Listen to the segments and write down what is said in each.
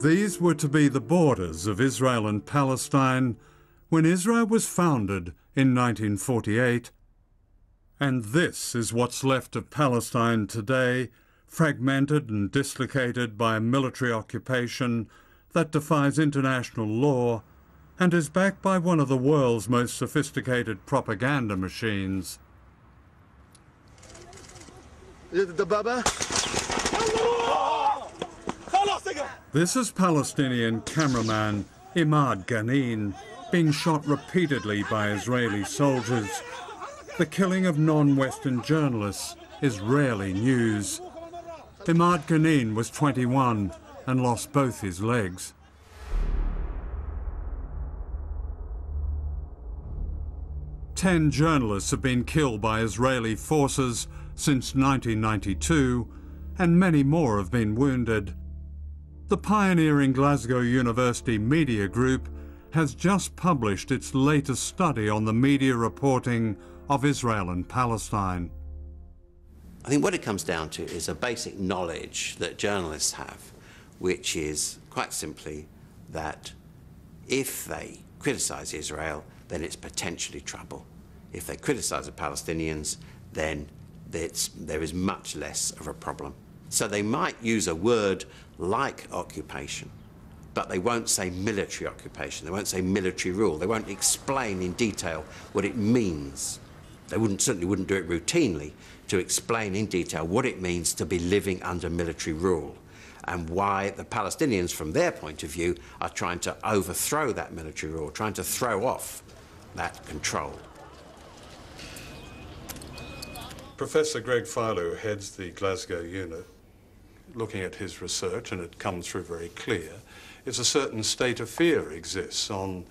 These were to be the borders of Israel and Palestine when Israel was founded in 1948. And this is what's left of Palestine today, fragmented and dislocated by a military occupation that defies international law and is backed by one of the world's most sophisticated propaganda machines. This is Palestinian cameraman Imad Ghanin being shot repeatedly by Israeli soldiers. The killing of non-Western journalists is rarely news. Imad Ghanin was 21 and lost both his legs. Ten journalists have been killed by Israeli forces since 1992, and many more have been wounded. The pioneering Glasgow University Media Group has just published its latest study on the media reporting of Israel and Palestine. I think what it comes down to is a basic knowledge that journalists have, which is quite simply that if they criticise Israel, then it's potentially trouble. If they criticise the Palestinians, then there is much less of a problem. So they might use a word like occupation, but they won't say military occupation, they won't say military rule, they won't explain in detail what it means. They certainly wouldn't do it routinely to explain in detail what it means to be living under military rule and why the Palestinians, from their point of view, are trying to overthrow that military rule, trying to throw off that control. Professor Greg Philo heads the Glasgow unit. Looking at his research, and it comes through very clear, is a certain state of fear exists on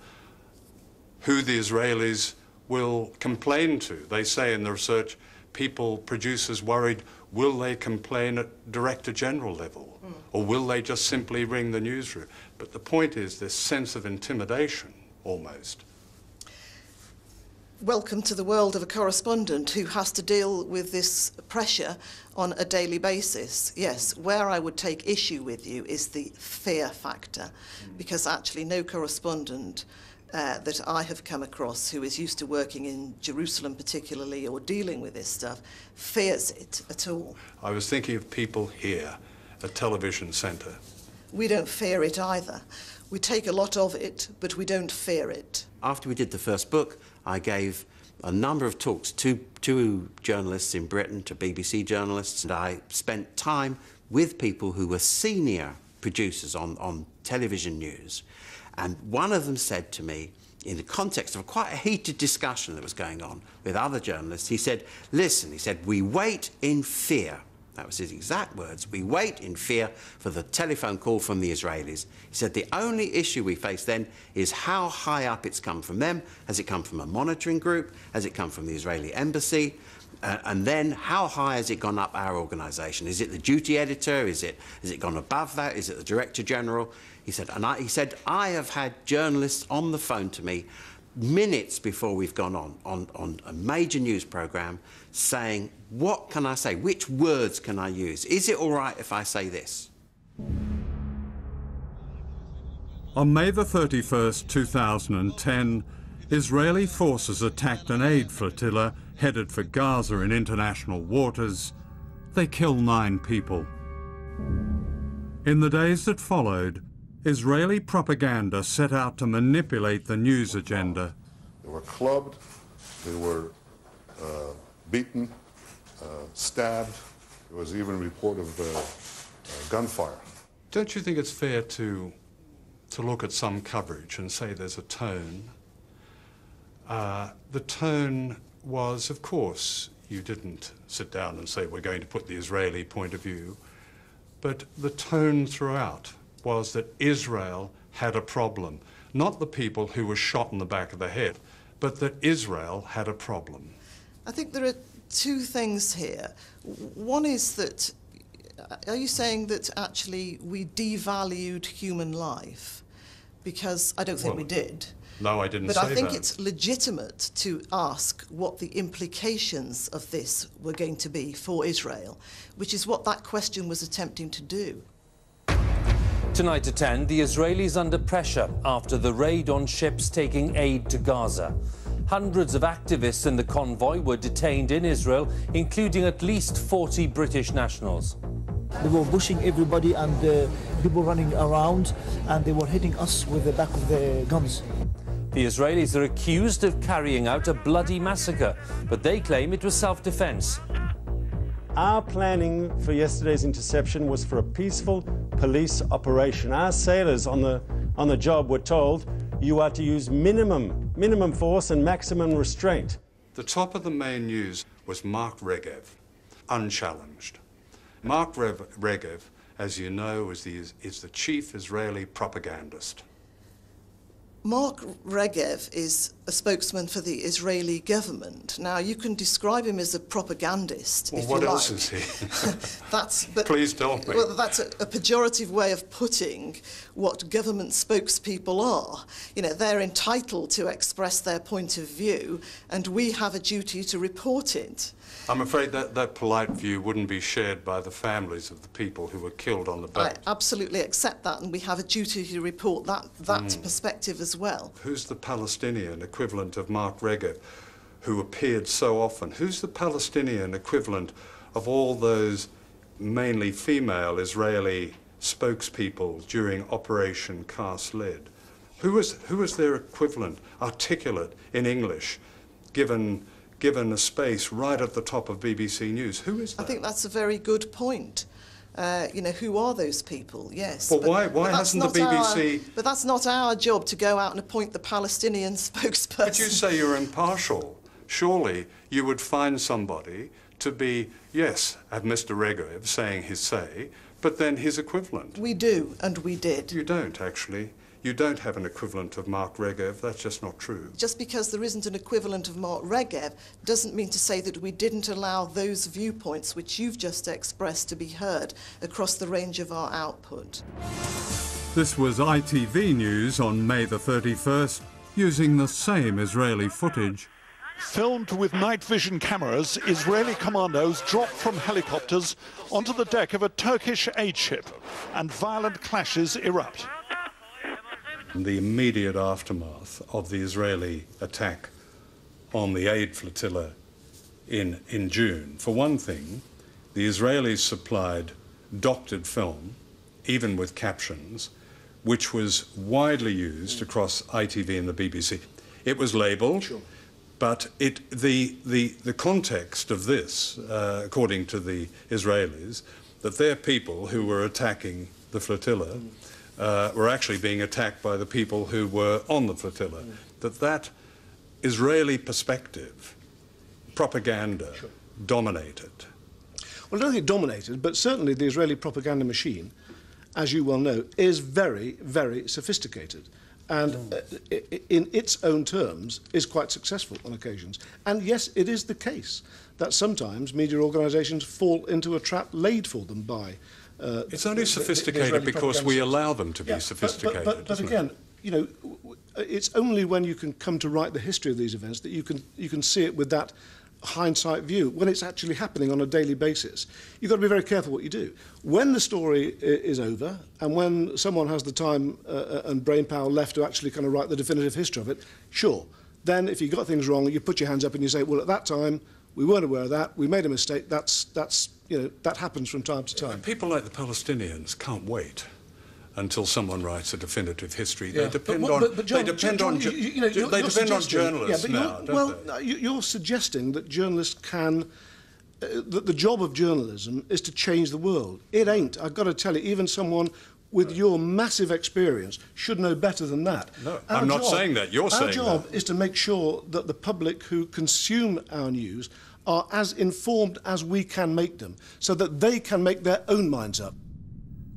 who the Israelis will complain to. They say in the research, producers worried, will they complain at Director General level? Or will they just simply ring the newsroom? But the point is this sense of intimidation, almost. Welcome to the world of a correspondent who has to deal with this pressure on a daily basis. Yes, where I would take issue with you is the fear factor, because actually no correspondent that I have come across who is used to working in Jerusalem particularly or dealing with this stuff fears it at all. I was thinking of people here at Television Centre. We don't fear it either. We take a lot of it, but we don't fear it. After we did the first book, I gave a number of talks to journalists in Britain, to BBC journalists, and I spent time with people who were senior producers on television news. And one of them said to me, in the context of quite a heated discussion that was going on with other journalists, he said, listen, he said, we wait in fear. That was his exact words. We wait in fear for the telephone call from the Israelis. He said the only issue we face then is how high up it's come from them. Has it come from a monitoring group? Has it come from the Israeli embassy? And then how high has it gone up our organisation? Is it the duty editor? Has it gone above that? Is it the Director General? He said, I have had journalists on the phone to me minutes before we've gone on a major news programme saying, what can I say? Which words can I use? Is it all right if I say this? On May the 31st, 2010, Israeli forces attacked an aid flotilla headed for Gaza in international waters. They killed 9 people. In the days that followed, Israeli propaganda set out to manipulate the news agenda. They were clubbed, they were beaten, stabbed. There was even a report of gunfire. Don't you think it's fair to look at some coverage and say there's a tone? The tone was, of course, you didn't sit down and say we're going to put the Israeli point of view, but the tone throughout was that Israel had a problem. Not the people who were shot in the back of the head, but that Israel had a problem. I think there are 2 things here. One is that, are you saying that actually we devalued human life? Because I don't think we did. No, I didn't say that. But I think it's legitimate to ask what the implications of this were going to be for Israel, which is what that question was attempting to do. Tonight at 10, the Israelis under pressure after the raid on ships taking aid to Gaza. Hundreds of activists in the convoy were detained in Israel, including at least 40 British nationals. They were pushing everybody and people running around, and they were hitting us with the back of the guns. The Israelis are accused of carrying out a bloody massacre, but they claim it was self-defense. Our planning for yesterday's interception was for a peaceful police operation. Our sailors on the job were told you are to use minimum force and maximum restraint. The top of the main news was Mark Regev, unchallenged. Mark Regev, as you know, is the chief Israeli propagandist. Mark Regev is a spokesman for the Israeli government. Now, you can describe him as a propagandist, well, if you like. What else is he? Please tell me. Well, that's a pejorative way of putting what government spokespeople are. You know, they're entitled to express their point of view, and we have a duty to report it. I'm afraid that polite view wouldn't be shared by the families of the people who were killed on the boat. I absolutely accept that, and we have a duty to report that perspective as well. Who's the Palestinian equivalent of Mark Regev, who appeared so often? Who's the Palestinian equivalent of all those mainly female Israeli spokespeople during Operation Cast Lead? Who was their equivalent, articulate in English, given a space right at the top of BBC News? Who is that? I think that's a very good point. You know, who are those people? Yes. Well, why hasn't the BBC... But that's not our job to go out and appoint the Palestinian spokesperson. But you say you're impartial. Surely you would find somebody to be, yes, have Mr. Regev saying his say, but then his equivalent. We do, and we did. You don't, actually. You don't have an equivalent of Mark Regev. That's just not true. Just because there isn't an equivalent of Mark Regev doesn't mean to say that we didn't allow those viewpoints which you've just expressed to be heard across the range of our output. This was ITV News on May the 31st, using the same Israeli footage. Filmed with night vision cameras, Israeli commandos drop from helicopters onto the deck of a Turkish aid ship, and violent clashes erupt. The immediate aftermath of the Israeli attack on the aid flotilla in June. For one thing, the Israelis supplied doctored film, even with captions, which was widely used across ITV and the BBC. It was labelled, but the context of this, according to the Israelis, that their people who were attacking the flotilla were actually being attacked by the people who were on the flotilla. That Israeli perspective, propaganda, dominated. Well, I don't think it dominated, but certainly the Israeli propaganda machine, as you well know, is very, very sophisticated. And in its own terms, is quite successful on occasions. And yes, it is the case that sometimes media organisations fall into a trap laid for them by it's only sophisticated because we allow them to be sophisticated. But again, you know, it's only when you can come to write the history of these events that you can see it with that hindsight view. When it's actually happening on a daily basis, you've got to be very careful what you do. When the story is over, and when someone has the time and brainpower left to actually kind of write the definitive history of it, sure. Then, if you got things wrong, you put your hands up and you say, well, at that time, we weren't aware of that. We made a mistake. That's you know, that happens from time to time. People like the Palestinians can't wait until someone writes a definitive history. Yeah. They depend on journalists now, don't they? You're suggesting that journalists can. That the job of journalism is to change the world. It ain't. I've got to tell you, even someone with your massive experience should know better than that. No, I'm not saying that. You're saying that. Our job is to make sure that the public who consume our news are as informed as we can make them, so that they can make their own minds up.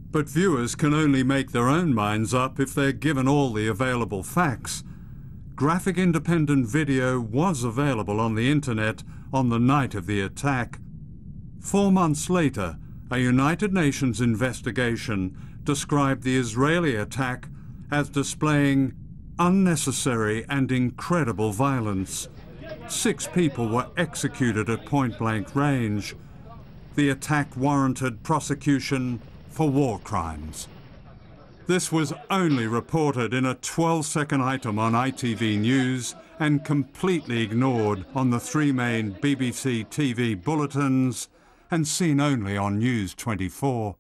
But viewers can only make their own minds up if they're given all the available facts. Graphic independent video was available on the internet on the night of the attack. 4 months later, a United Nations investigation described the Israeli attack as displaying unnecessary and incredible violence. 6 people were executed at point-blank range. The attack warranted prosecution for war crimes. This was only reported in a 12-second item on ITV News and completely ignored on the 3 main BBC TV bulletins and seen only on News 24.